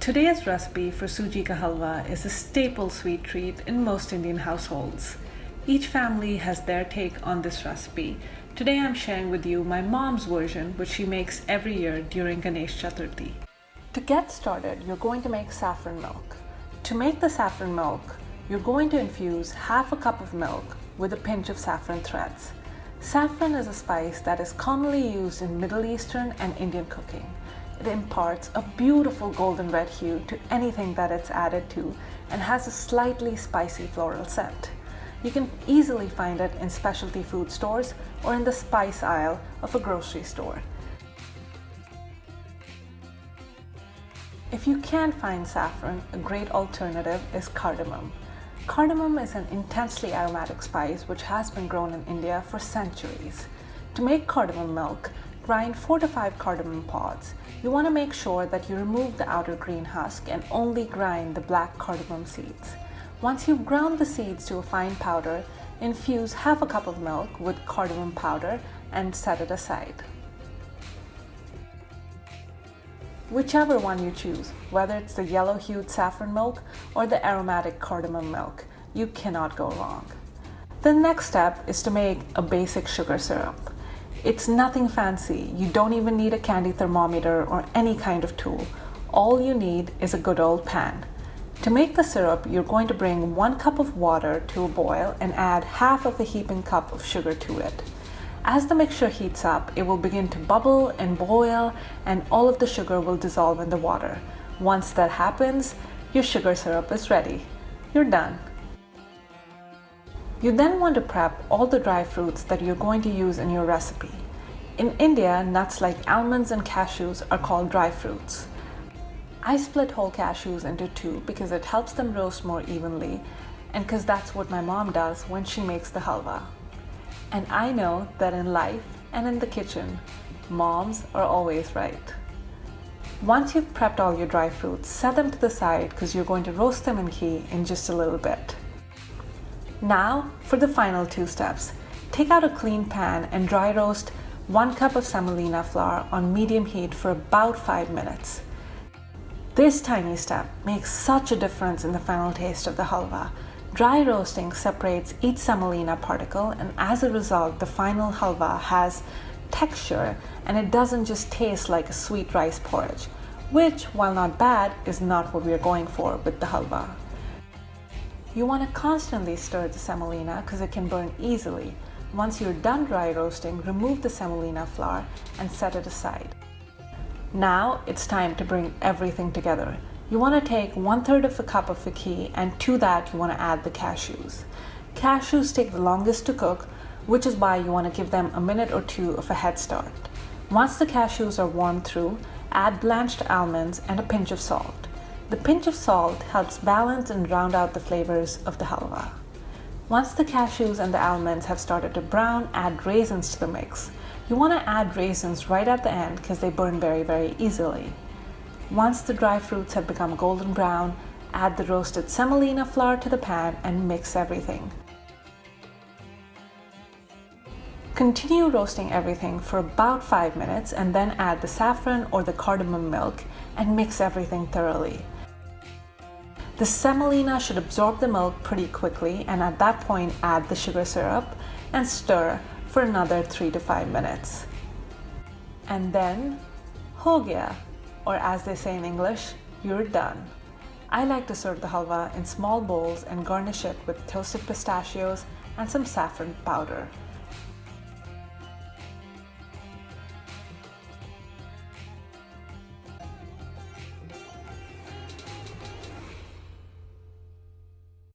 Today's recipe for Sooji ka halwa is a staple sweet treat in most Indian households. Each family has their take on this recipe. Today I'm sharing with you my mom's version, which she makes every year during Ganesh Chaturthi. To get started, you're going to make saffron milk. To make the saffron milk, you're going to infuse half a cup of milk with a pinch of saffron threads. Saffron is a spice that is commonly used in Middle Eastern and Indian cooking. It imparts a beautiful golden red hue to anything that it's added to and has a slightly spicy floral scent. You can easily find it in specialty food stores or in the spice aisle of a grocery store. If you can't find saffron, a great alternative is cardamom. Cardamom is an intensely aromatic spice which has been grown in India for centuries. To make cardamom milk, grind 4 to 5 cardamom pods. You want to make sure that you remove the outer green husk and only grind the black cardamom seeds. Once you've ground the seeds to a fine powder, infuse half a cup of milk with cardamom powder and set it aside. Whichever one you choose, whether it's the yellow-hued saffron milk or the aromatic cardamom milk, you cannot go wrong. The next step is to make a basic sugar syrup. It's nothing fancy. You don't even need a candy thermometer or any kind of tool. All you need is a good old pan. To make the syrup, you're going to bring 1 cup of water to a boil and add half of a heaping cup of sugar to it. As the mixture heats up, it will begin to bubble and boil, and all of the sugar will dissolve in the water. Once that happens, your sugar syrup is ready. You're done. You then want to prep all the dry fruits that you're going to use in your recipe. In India, nuts like almonds and cashews are called dry fruits. I split whole cashews into 2 because it helps them roast more evenly and because that's what my mom does when she makes the halwa. And I know that in life and in the kitchen, moms are always right. Once you've prepped all your dry fruits, set them to the side because you're going to roast them in ghee in just a little bit. Now, for the final 2 steps, take out a clean pan and dry roast 1 cup of semolina flour on medium heat for about 5 minutes. This tiny step makes such a difference in the final taste of the halwa. Dry roasting separates each semolina particle, and as a result, the final halwa has texture and it doesn't just taste like a sweet rice porridge, which, while not bad, is not what we are going for with the halwa. You want to constantly stir the semolina because it can burn easily. Once you're done dry roasting, remove the semolina flour and set it aside. Now it's time to bring everything together. You want to take 1/3 of a cup of the ghee, and to that you want to add the cashews. Cashews take the longest to cook, which is why you want to give them a minute or 2 of a head start. Once the cashews are warmed through, add blanched almonds and a pinch of salt. The pinch of salt helps balance and round out the flavors of the halwa. Once the cashews and the almonds have started to brown, add raisins to the mix. You want to add raisins right at the end because they burn very easily. Once the dry fruits have become golden brown, add the roasted semolina flour to the pan and mix everything. Continue roasting everything for about 5 minutes and then add the saffron or the cardamom milk and mix everything thoroughly. The semolina should absorb the milk pretty quickly, and at that point add the sugar syrup and stir for another 3 to 5 minutes. And then, ho gaya, or as they say in English, you're done. I like to serve the halwa in small bowls and garnish it with toasted pistachios and some saffron powder.